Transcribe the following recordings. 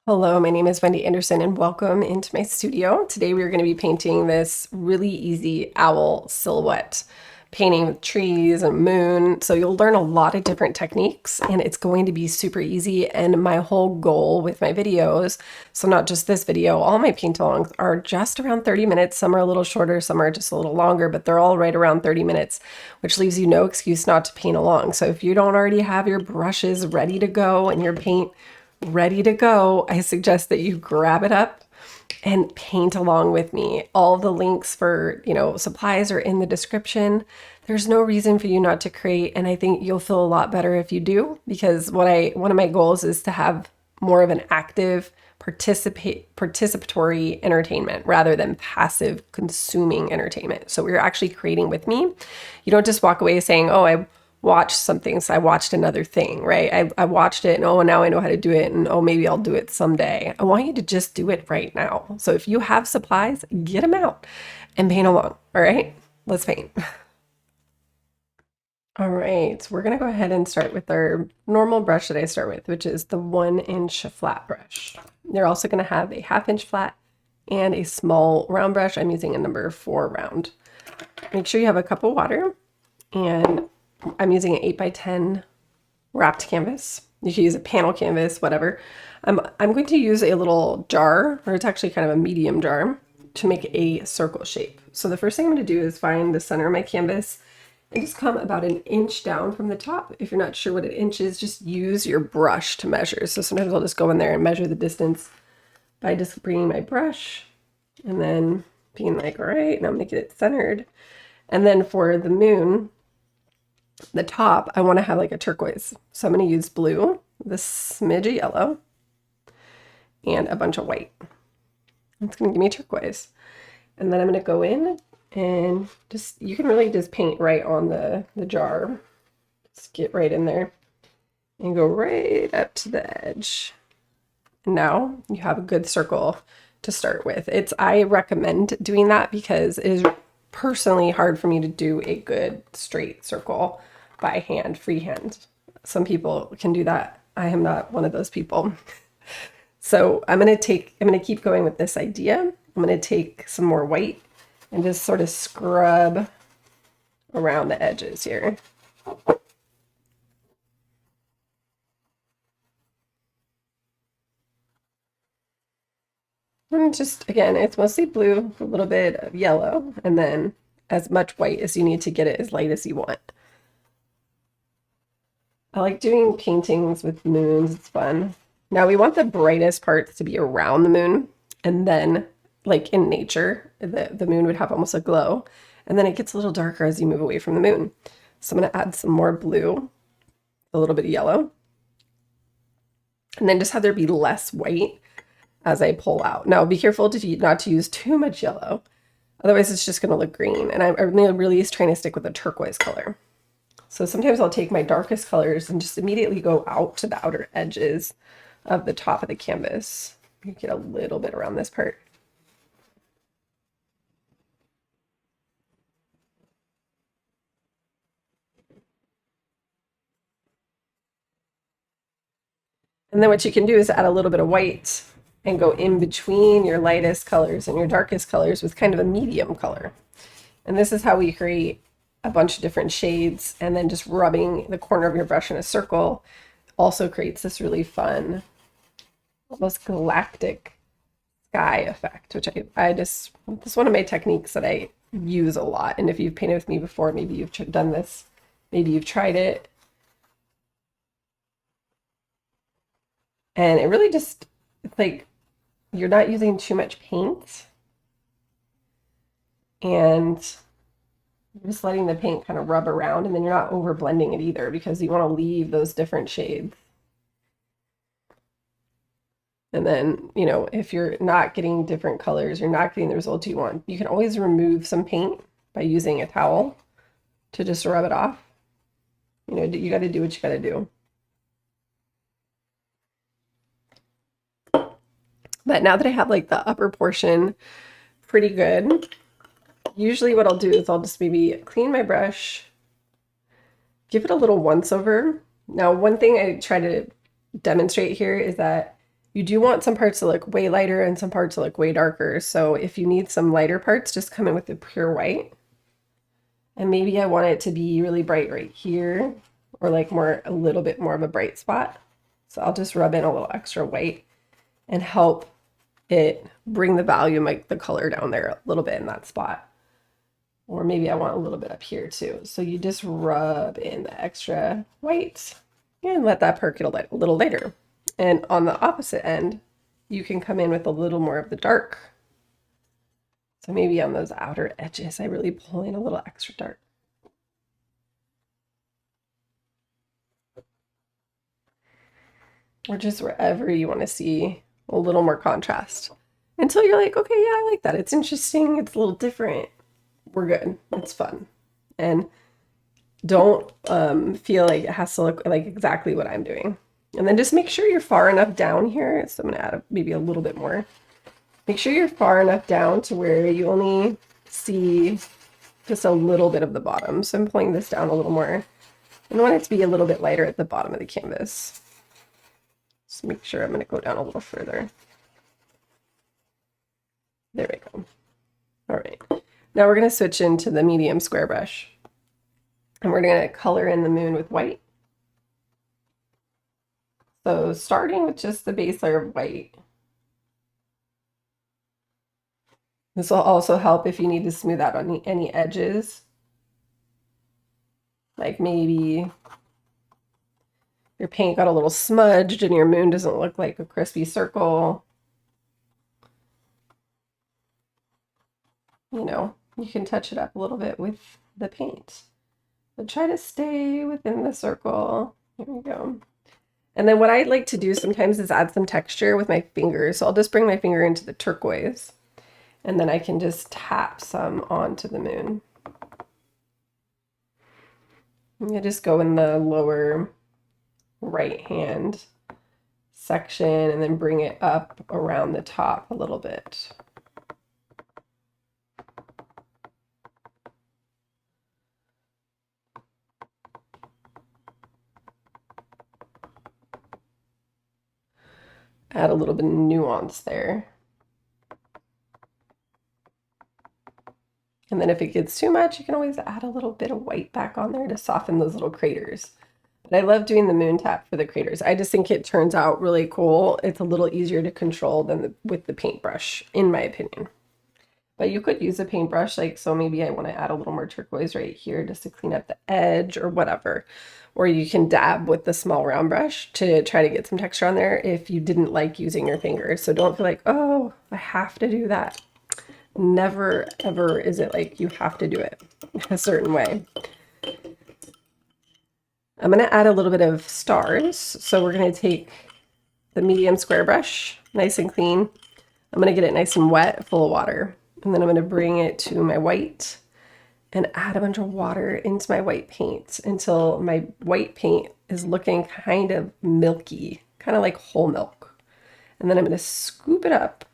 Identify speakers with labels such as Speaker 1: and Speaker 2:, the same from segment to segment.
Speaker 1: Hello, my name is Wendy Anderson and welcome into my studio. Today we're going to be painting this really easy owl silhouette, painting with trees and moon. So you'll learn a lot of different techniques and it's going to be super easy. And my whole goal with my videos, so not just this video, all my paint alongs are just around 30 minutes. Some are a little shorter, some are just a little longer, but they're all right around 30 minutes, which leaves you no excuse not to paint along. So if you don't already have your brushes ready to go and your paint ready to go, I suggest that you grab it up and paint along with me. All the links for, supplies are in the description. There's no reason for you not to create, and I think you'll feel a lot better if you do, because one of my goals is to have more of an active participatory entertainment rather than passive consuming entertainment. So we're actually creating with me. You don't just walk away saying, "Oh, I watched something, so I watched another thing," right? I watched it and oh, now I know how to do it, and oh, maybe I'll do it someday. I want you to just do it right now. So if you have supplies, get them out and paint along. All right, let's paint. All right, we're gonna go ahead and start with our normal brush that I start with, which is the 1-inch flat brush. You're also gonna have a 1/2 inch flat and a small round brush. I'm using a number 4 round. Make sure you have a cup of water, and I'm using an 8x10 wrapped canvas. You can use a panel canvas, whatever. I'm going to use a little jar, or it's actually kind of a medium jar, to make a circle shape. So the first thing I'm going to do is find the center of my canvas and just come about 1 inch down from the top. If you're not sure what 1 inch is, just use your brush to measure. So sometimes I'll just go in there and measure the distance by just bringing my brush and then being like, all right, now I'm going to get it centered. And then for the moon, the top, I want to have like a turquoise. So I'm going to use blue, this smidge of yellow, and a bunch of white. It's going to give me turquoise. And then I'm going to go in and just, you can really just paint right on the jar. Just get right in there and go right up to the edge. And now you have a good circle to start with. I recommend doing that because it is personally hard for me to do a good straight circle by hand, freehand. Some people can do that. I am not one of those people. So I'm going to keep going with this idea. I'm going to take some more white and just sort of scrub around the edges here. And just, again, it's mostly blue, a little bit of yellow, and then as much white as you need to get it as light as you want. I like doing paintings with moons. It's fun. Now we want the brightest parts to be around the moon, and then like in nature, the moon would have almost a glow, and then it gets a little darker as you move away from the moon. So I'm going to add some more blue, a little bit of yellow, and then just have there be less white as I pull out. Now be careful not to use too much yellow, otherwise it's just going to look green, and I'm really trying to stick with a turquoise color. So sometimes I'll take my darkest colors and just immediately go out to the outer edges of the top of the canvas. You get a little bit around this part. And then what you can do is add a little bit of white and go in between your lightest colors and your darkest colors with kind of a medium color. And this is how we create a bunch of different shades, and then just rubbing the corner of your brush in a circle also creates this really fun, almost galactic sky effect, which this is one of my techniques that I use a lot. And if you've painted with me before, maybe you've done this, maybe you've tried it. And it really just, it's like you're not using too much paint, and you're just letting the paint kind of rub around, and then you're not over blending it either because you want to leave those different shades. And then, if you're not getting different colors, you're not getting the results you want, you can always remove some paint by using a towel to just rub it off. You got to do what you got to do. But now that I have like the upper portion pretty good, usually what I'll do is I'll just maybe clean my brush, give it a little once over. Now, one thing I try to demonstrate here is that You do want some parts to look way lighter and some parts to look way darker. So if you need some lighter parts, just come in with the pure white. And maybe I want it to be really bright right here, or like a little bit more of a bright spot. So I'll just rub in a little extra white and help it bring the volume, like the color down there a little bit in that spot. Or maybe I want a little bit up here too. So you just rub in the extra white and let that percolate a little later. And on the opposite end, you can come in with a little more of the dark. So maybe on those outer edges, I really pull in a little extra dark. Or just wherever you want to see a little more contrast. Until you're like, okay, yeah, I like that. It's interesting. It's a little different. We're good. It's fun. And don't feel like it has to look like exactly what I'm doing. And then just make sure you're far enough down here. So I'm going to add maybe a little bit more. Make sure you're far enough down to where you only see just a little bit of the bottom. So I'm pulling this down a little more. And I want it to be a little bit lighter at the bottom of the canvas. Just make sure I'm going to go down a little further. There we go. All right. Now we're going to switch into the medium square brush. And we're going to color in the moon with white. So starting with just the base layer of white. This will also help if you need to smooth out on any edges. Like maybe your paint got a little smudged and your moon doesn't look like a crispy circle. You know, you can touch it up a little bit with the paint. But try to stay within the circle. Here we go. And then what I like to do sometimes is add some texture with my fingers. So I'll just bring my finger into the turquoise. And then I can just tap some onto the moon. I just go in the lower right hand section and then bring it up around the top a little bit. Add a little bit of nuance there. And then if it gets too much, you can always add a little bit of white back on there to soften those little craters. But I love doing the moon tap for the craters. I just think it turns out really cool. It's a little easier to control than with the paintbrush, in my opinion. But you could use a paintbrush, like, so maybe I want to add a little more turquoise right here just to clean up the edge or whatever. Or you can dab with the small round brush to try to get some texture on there if you didn't like using your fingers. So don't feel like, oh, I have to do that. Never, ever is it like you have to do it a certain way. I'm going to add a little bit of stars. So we're going to take the medium square brush, nice and clean. I'm going to get it nice and wet, full of water. And then I'm going to bring it to my white and add a bunch of water into my white paint until my white paint is looking kind of milky, kind of like whole milk. And then I'm going to scoop it up.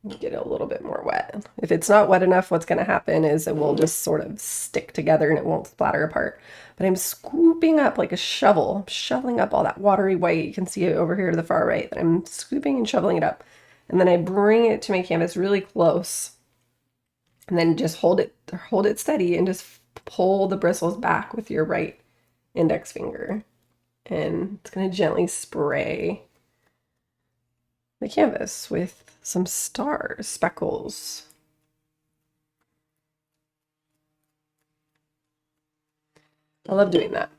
Speaker 1: Get it a little bit more wet. If it's not wet enough, what's going to happen is it will just sort of stick together and it won't splatter apart. But I'm scooping up like a shovel, shoveling up all that watery white. You can see it over here to the far right. That I'm scooping and shoveling it up. And then I bring it to my canvas really close. And then just hold it steady and just pull the bristles back with your right index finger. And it's going to gently spray the canvas with some stars, speckles. I love doing that.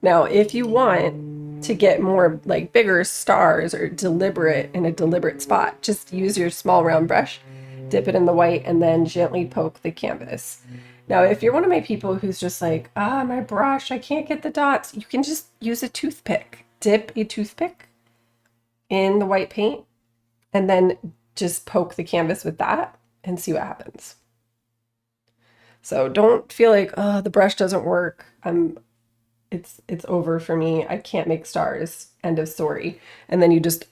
Speaker 1: Now, if you want to get more like bigger stars or in a deliberate spot, just use your small round brush, dip it in the white, and then gently poke the canvas. Now, if you're one of my people who's just like, my brush, I can't get the dots, you can just use a toothpick. Dip a toothpick in the white paint and then just poke the canvas with that and see what happens. So don't feel like, oh, the brush doesn't work. It's over for me. I can't make stars. End of story. And then you just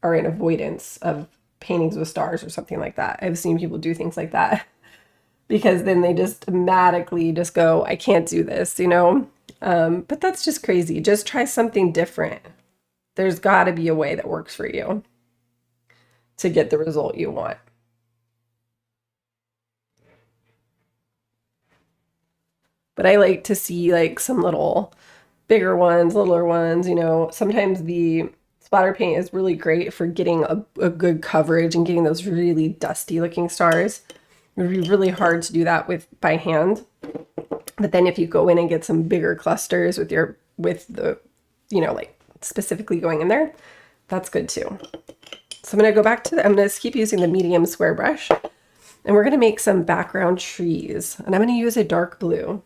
Speaker 1: are in avoidance of paintings with stars or something like that. I've seen people do things like that because then they just automatically just go, I can't do this, you know? But that's just crazy. Just try something different. There's got to be a way that works for you to get the result you want. But I like to see like some little bigger ones, littler ones, you know. Sometimes the splatter paint is really great for getting a good coverage and getting those really dusty looking stars. It would be really hard to do that with by hand. But then if you go in and get some bigger clusters with the, you know, like specifically going in there, that's good too. So I'm going to go back to I'm going to keep using the medium square brush, and we're going to make some background trees, and I'm going to use a dark blue.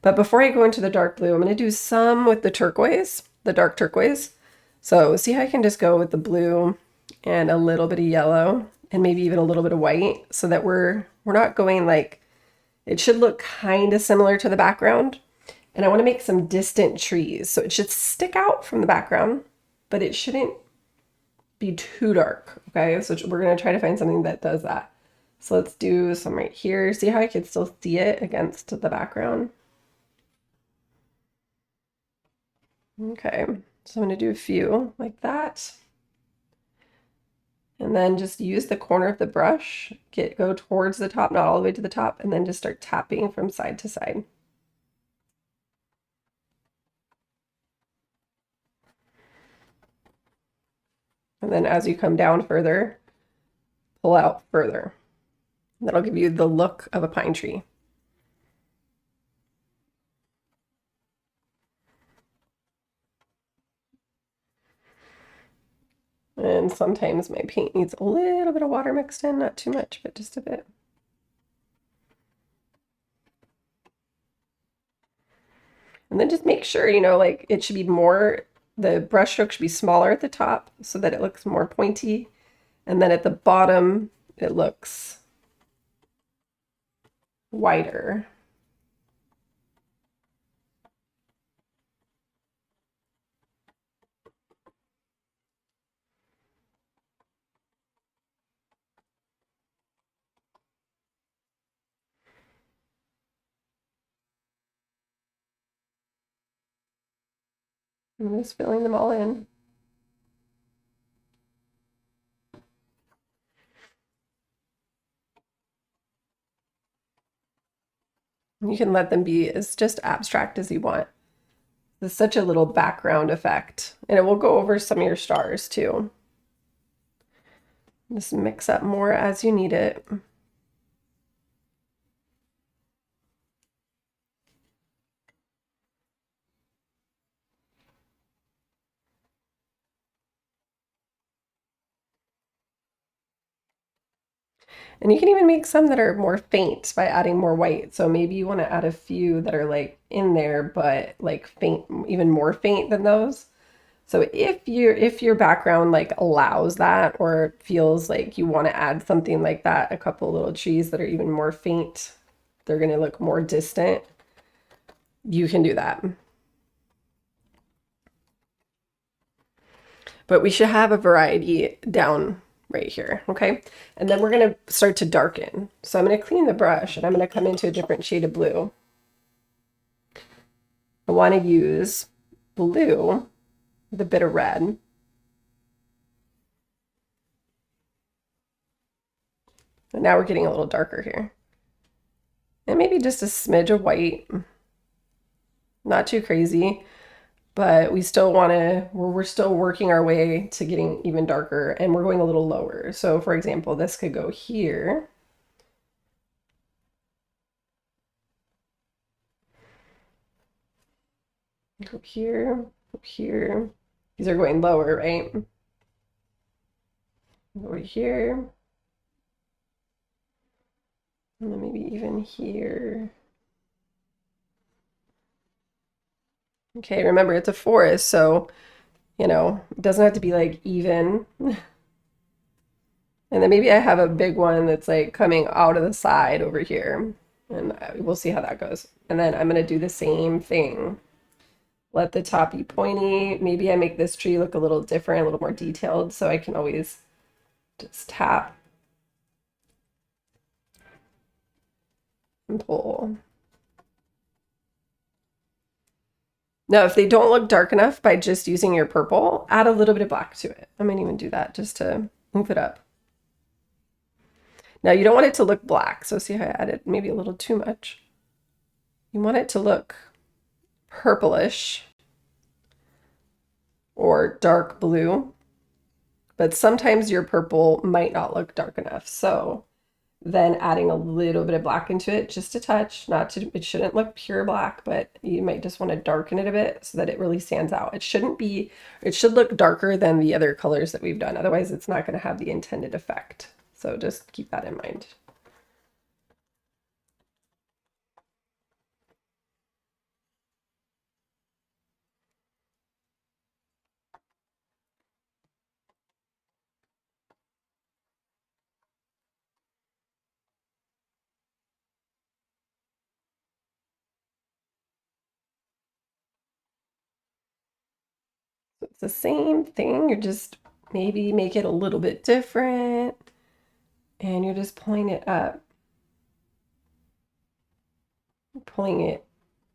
Speaker 1: But before I go into the dark blue, I'm going to do some with the turquoise, the dark turquoise. So see how I can just go with the blue and a little bit of yellow and maybe even a little bit of white, so that we're not going like, it should look kind of similar to the background. And I want to make some distant trees. So it should stick out from the background, but it shouldn't be too dark. Okay, so we're going to try to find something that does that. So let's do some right here. See how I can still see it against the background? Okay, so I'm going to do a few like that. And then just use the corner of the brush, go towards the top, not all the way to the top, and then just start tapping from side to side. And then as you come down further, pull out further. That'll give you the look of a pine tree. And sometimes my paint needs a little bit of water mixed in, not too much, but just a bit. And then just make sure, you know, like it should be more, the brush stroke should be smaller at the top so that it looks more pointy. And then at the bottom, it looks wider. I'm just filling them all in. You can let them be as just abstract as you want. It's such a little background effect, and it will go over some of your stars too. Just mix up more as you need it. And you can even make some that are more faint by adding more white. So maybe you want to add a few that are like in there, but like faint, even more faint than those. So if your background like allows that, or feels like you want to add something like that, a couple little trees that are even more faint, they're going to look more distant, you can do that. But we should have a variety down right here, okay? And then we're gonna start to darken. So I'm gonna clean the brush and I'm gonna come into a different shade of blue. I wanna use blue with a bit of red. And now we're getting a little darker here. And maybe just a smidge of white. Not too crazy, but we still wanna, we're still working our way to getting even darker, and we're going a little lower. So for example, this could go here. Go here, go here. These are going lower, right? Over here. And then maybe even here. Okay, remember it's a forest, so, you know, it doesn't have to be like even. And then maybe I have a big one that's like coming out of the side over here, and we'll see how that goes. And then I'm gonna do the same thing. Let the top be pointy. Maybe I make this tree look a little different, a little more detailed, so I can always just tap and pull. Now, if they don't look dark enough by just using your purple, add a little bit of black to it. I might even do that just to move it up. Now, you don't want it to look black, so see how I added maybe a little too much. You want it to look purplish or dark blue, but sometimes your purple might not look dark enough. So then adding a little bit of black into it, just a touch, not to, it shouldn't look pure black, but you might just want to darken it a bit so that it really stands out. It shouldn't be, it should look darker than the other colors that we've done. Otherwise it's not going to have the intended effect. So just keep that in mind. It's the same thing, you're just maybe make it a little bit different and you're just pulling it up. Pulling it,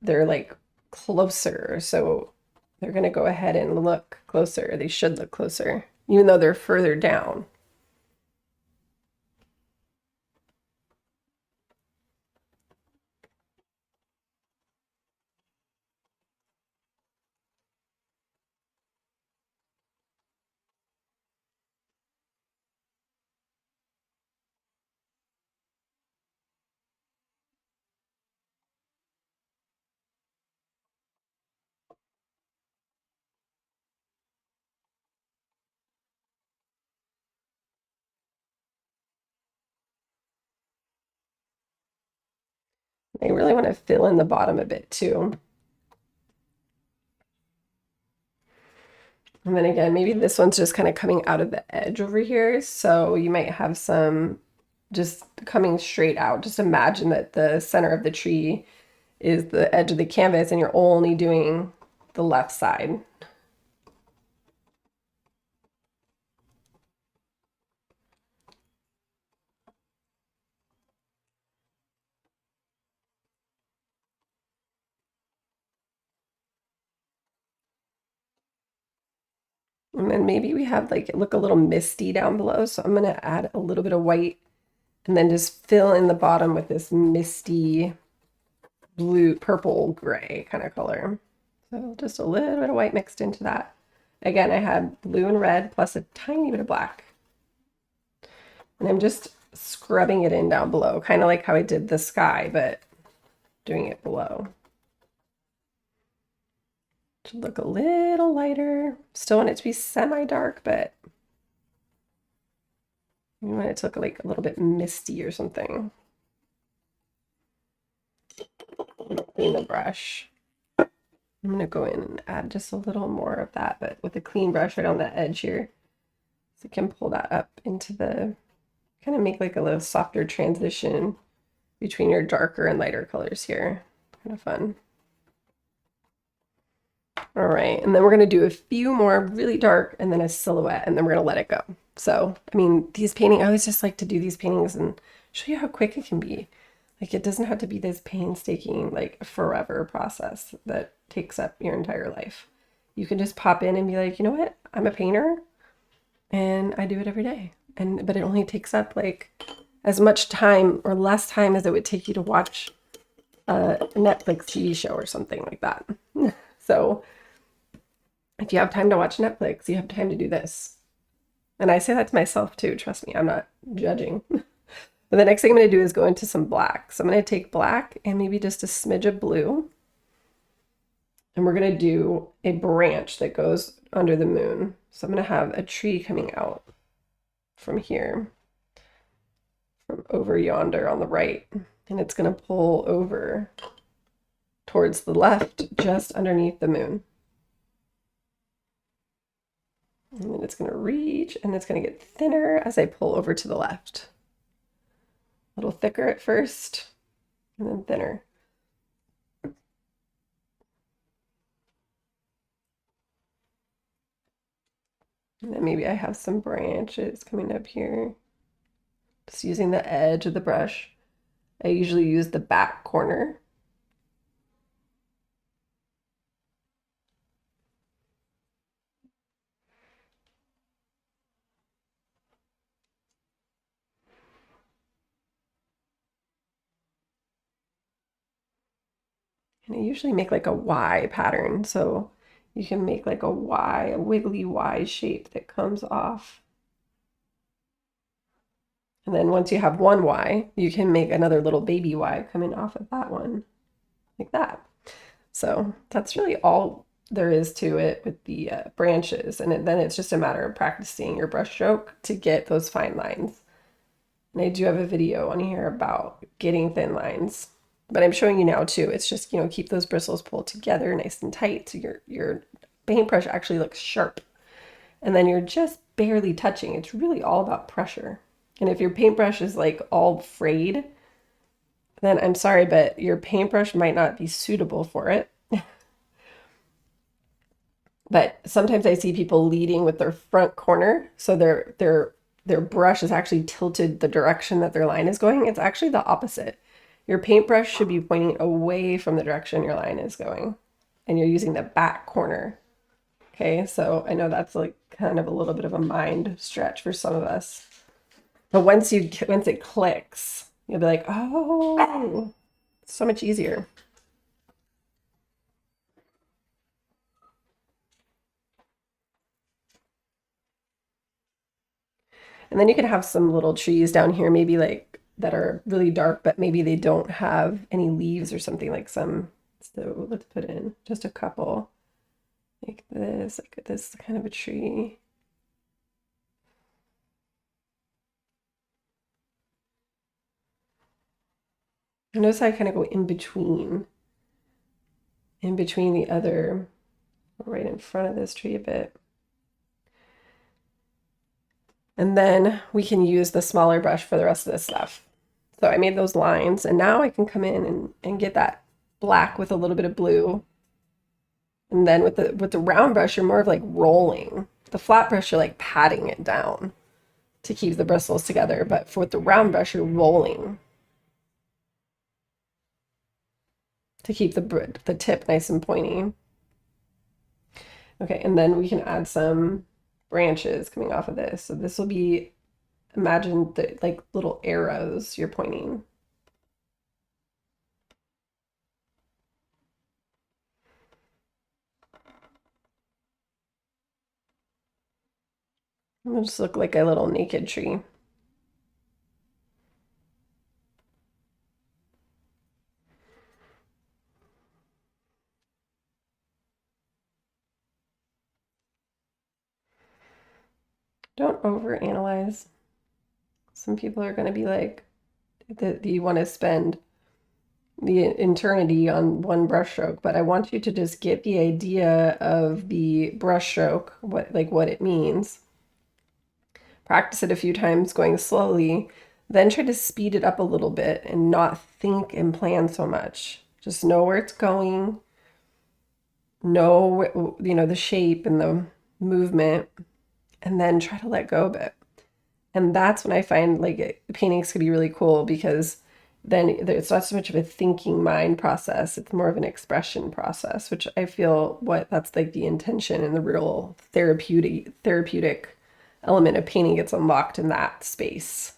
Speaker 1: they're like closer, so they're going to go ahead and look closer. They should look closer, even though they're further down. I really want to fill in the bottom a bit too. And then again, maybe this one's just kind of coming out of the edge over here. So you might have some just coming straight out. Just imagine that the center of the tree is the edge of the canvas and you're only doing the left side. And then maybe we have like it look a little misty down below. So I'm going to add a little bit of white and then just fill in the bottom with this misty blue, purple, gray kind of color. So just a little bit of white mixed into that. Again, I had blue and red plus a tiny bit of black. And I'm just scrubbing it in down below, kind of like how I did the sky, but doing it below. Should look a little lighter. Still want it to be semi-dark, but you want it to look like a little bit misty or something. Clean the brush. I'm going to go in and add just a little more of that, but with a clean brush right on the edge here. So you can pull that up into the, kind of make like a little softer transition between your darker and lighter colors here. Kind of fun. All right, and then we're gonna do a few more really dark and then a silhouette, and then we're gonna let it go. So, I mean, these paintings, I always just like to do these paintings and show you how quick it can be. Like, it doesn't have to be this painstaking, like, forever process that takes up your entire life. You can just pop in and be like, you know what? I'm a painter and I do it every day. But it only takes up like as much time or less time as it would take you to watch a Netflix TV show or something like that. So if you have time to watch Netflix, you have time to do this. And I say that to myself too. Trust me, I'm not judging. But the next thing I'm going to do is go into some black. So I'm going to take black and maybe just a smidge of blue. And we're going to do a branch that goes under the moon. So I'm going to have a tree coming out from here, from over yonder on the right. And it's going to pull over towards the left, just underneath the moon. And then it's going to reach and it's going to get thinner as I pull over to the left. A little thicker at first and then thinner. And then maybe I have some branches coming up here. Just using the edge of the brush. I usually use the back corner. And I usually make like a Y pattern. So you can make like a Y, a wiggly Y shape that comes off. And then once you have one Y, you can make another little baby Y coming off of that one, like that. So that's really all there is to it with the branches. And then it's just a matter of practicing your brush stroke to get those fine lines. And I do have a video on here about getting thin lines, but I'm showing you now too. It's just, keep those bristles pulled together nice and tight so your paintbrush actually looks sharp. And then you're just barely touching. It's really all about pressure. And if your paintbrush is like all frayed, then I'm sorry, but your paintbrush might not be suitable for it. But sometimes I see people leading with their front corner, so their brush is actually tilted the direction that their line is going. It's actually the opposite. Your paintbrush should be pointing away from the direction your line is going, and you're using the back corner. Okay, so I know that's like kind of a little bit of a mind stretch for some of us. But once it clicks, you'll be like, oh, so much easier. And then you can have some little trees down here, maybe like that are really dark, but maybe they don't have any leaves or something, like some. So let's put in just a couple like this kind of a tree. And notice how I kind of go in between the other, right in front of this tree a bit. And then we can use the smaller brush for the rest of this stuff. So I made those lines, and now I can come in and get that black with a little bit of blue. And then with the round brush, you're more of like rolling. The flat brush, you're like patting it down to keep the bristles together. But with the round brush, you're rolling to keep the tip nice and pointy. Okay, and then we can add some branches coming off of this. So this will be, imagine the like little arrows you're pointing. It'll just look like a little naked tree. Don't overanalyze. Some people are going to be like, that you want to spend the eternity on one brush stroke, but I want you to just get the idea of the brush stroke, what it means. Practice it a few times going slowly, then try to speed it up a little bit and not think and plan so much. Just know where it's going, know, the shape and the movement, and then try to let go a bit. And that's when I find like paintings could be really cool, because then it's not so much of a thinking mind process. It's more of an expression process, which I feel that's like the intention and the real therapeutic element of painting gets unlocked in that space.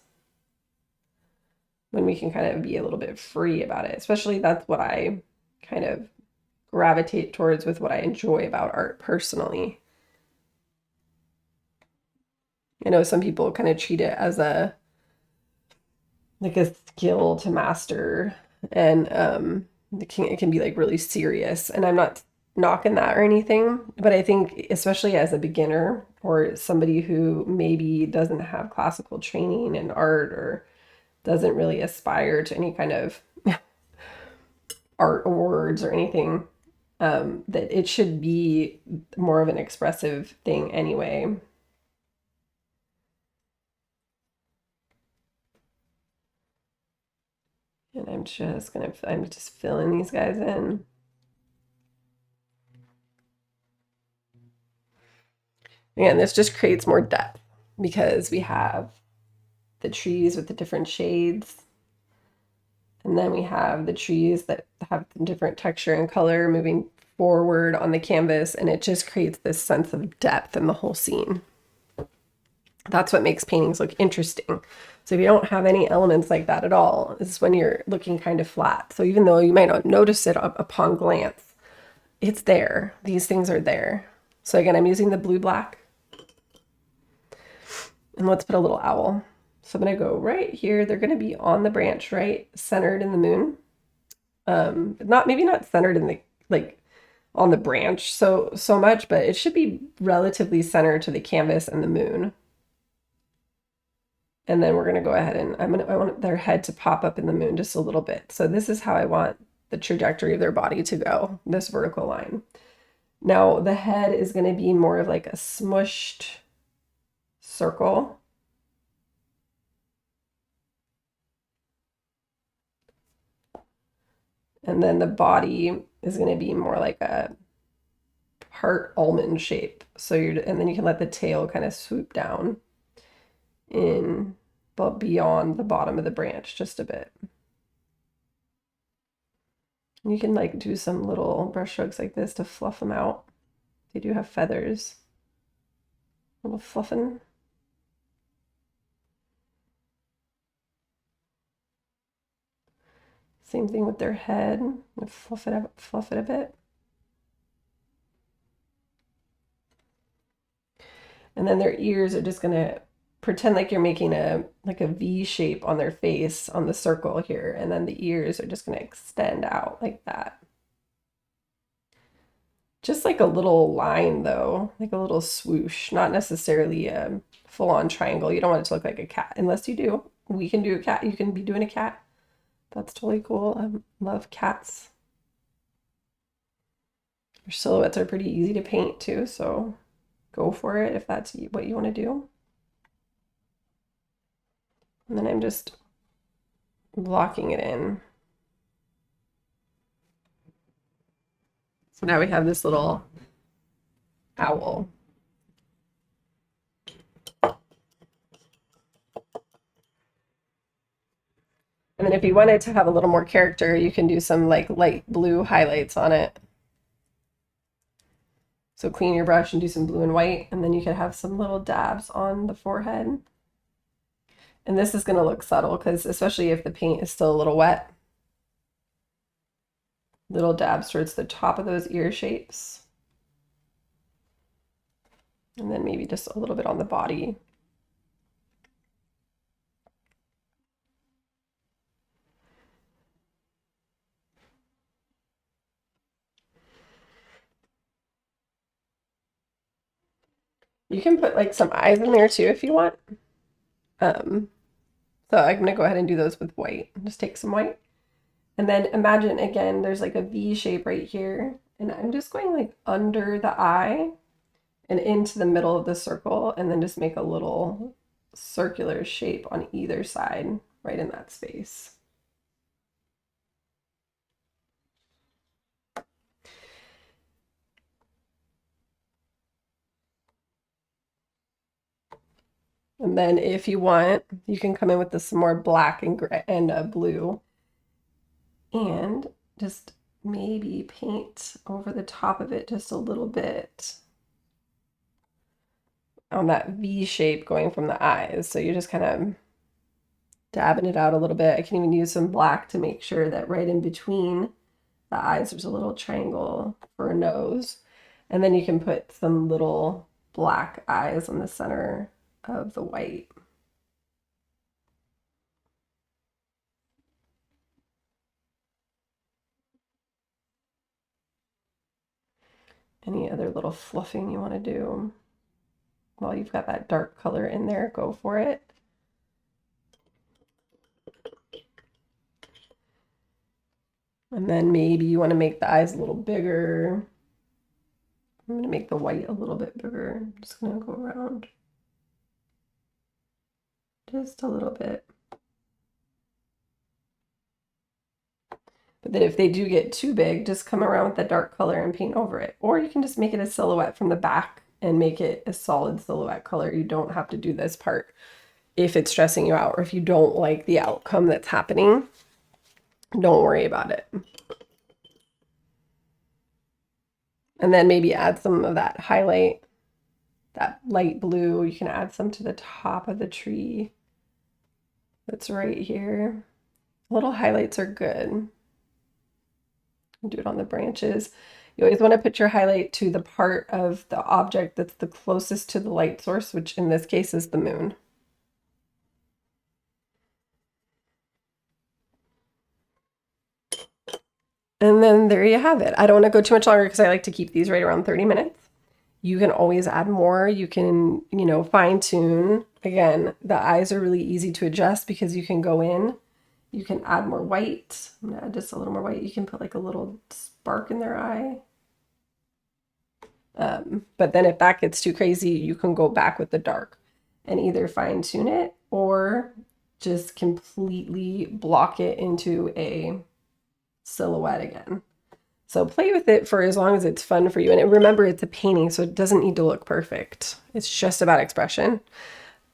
Speaker 1: When we can kind of be a little bit free about it. Especially that's what I kind of gravitate towards with what I enjoy about art personally. I know some people kind of treat it as a skill to master, and it can be like really serious. And I'm not knocking that or anything, but I think especially as a beginner or somebody who maybe doesn't have classical training in art or doesn't really aspire to any kind of art awards or anything, that it should be more of an expressive thing anyway. And I'm just filling these guys in. Again, this just creates more depth because we have the trees with the different shades. And then we have the trees that have different texture and color moving forward on the canvas. And it just creates this sense of depth in the whole scene. That's what makes paintings look interesting. So if you don't have any elements like that at all, this is when you're looking kind of flat. So even though you might not notice it upon glance, it's there. These things are there. So again, I'm using the blue black. And let's put a little owl. So I'm going to go right here. They're going to be on the branch, right? Centered in the moon. Maybe not centered in the, like, on the branch so much, but it should be relatively centered to the canvas and the moon. And then we're going to go ahead and I want their head to pop up in the moon just a little bit. So this is how I want the trajectory of their body to go, this vertical line. Now the head is going to be more of like a smushed circle. And then the body is going to be more like a part almond shape. So and then you can let the tail kind of swoop down in, but beyond the bottom of the branch just a bit. You can like do some little brush strokes like this to fluff them out. They do have feathers. A little fluffing. Same thing with their head. Fluff it a bit. And then their ears are just gonna pretend like you're making a V shape on their face on the circle here, and then the ears are just gonna extend out like that. Just like a little line though, like a little swoosh, not necessarily a full-on triangle. You don't want it to look like a cat, unless you do. We can do a cat. You can be doing a cat. That's totally cool. I love cats. Their silhouettes are pretty easy to paint too, so go for it if that's what you want to do. And then I'm just blocking it in. So now we have this little owl. And then if you wanted to have a little more character, you can do some like light blue highlights on it. So clean your brush and do some blue and white, and then you could have some little dabs on the forehead. And this is going to look subtle because especially if the paint is still a little wet. Little dabs towards the top of those ear shapes. And then maybe just a little bit on the body. You can put like some eyes in there too if you want. So I'm going to go ahead and do those with white. Just take some white. And then imagine again, there's like a V shape right here. And I'm just going like under the eye and into the middle of the circle, and then just make a little circular shape on either side, right in that space. And then if you want, you can come in with some more black and gray and blue, and just maybe paint over the top of it just a little bit on that V shape going from the eyes. So you're just kind of dabbing it out a little bit. I can even use some black to make sure that right in between the eyes there's a little triangle for a nose. And then you can put some little black eyes on the center of the white. Any other little fluffing you want to do while you've got that dark color in there, go for it. And then maybe you want to make the eyes a little bigger. I'm going to make the white a little bit bigger. I'm just going to go around just a little bit. But then if they do get too big, just come around with the dark color and paint over it. Or you can just make it a silhouette from the back and make it a solid silhouette color. You don't have to do this part if it's stressing you out, or if you don't like the outcome that's happening. Don't worry about it. And then maybe add some of that highlight, that light blue. You can add some to the top of the tree. that's right here. Little highlights are good. Do it on the branches. You always want to put your highlight to the part of the object that's the closest to the light source, which in this case is the moon. And then there you have it. I don't want to go too much longer because I like to keep these right around 30 minutes. You can always add more. You can, fine tune. Again, the eyes are really easy to adjust because you can go in. You can add more white. I'm gonna add just a little more white. You can put like a little spark in their eye. But then if that gets too crazy, you can go back with the dark and either fine tune it or just completely block it into a silhouette again. So play with it for as long as it's fun for you. And remember, it's a painting, so it doesn't need to look perfect. It's just about expression.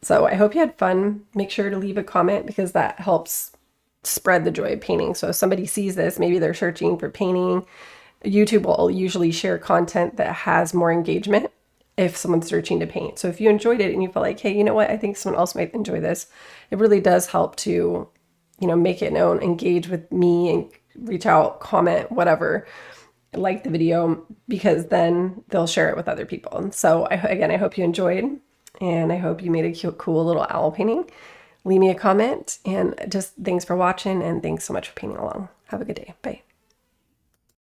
Speaker 1: So I hope you had fun. Make sure to leave a comment because that helps spread the joy of painting. So if somebody sees this, maybe they're searching for painting. YouTube will usually share content that has more engagement if someone's searching to paint. So if you enjoyed it and you feel like, hey, you know what, I think someone else might enjoy this, it really does help to, make it known, engage with me and reach out, comment, whatever, like the video, because then they'll share it with other people. And so I hope you enjoyed, and I hope you made a cute, cool little owl painting. Leave me a comment, and just thanks for watching, and thanks so much for painting along. Have a good day. Bye.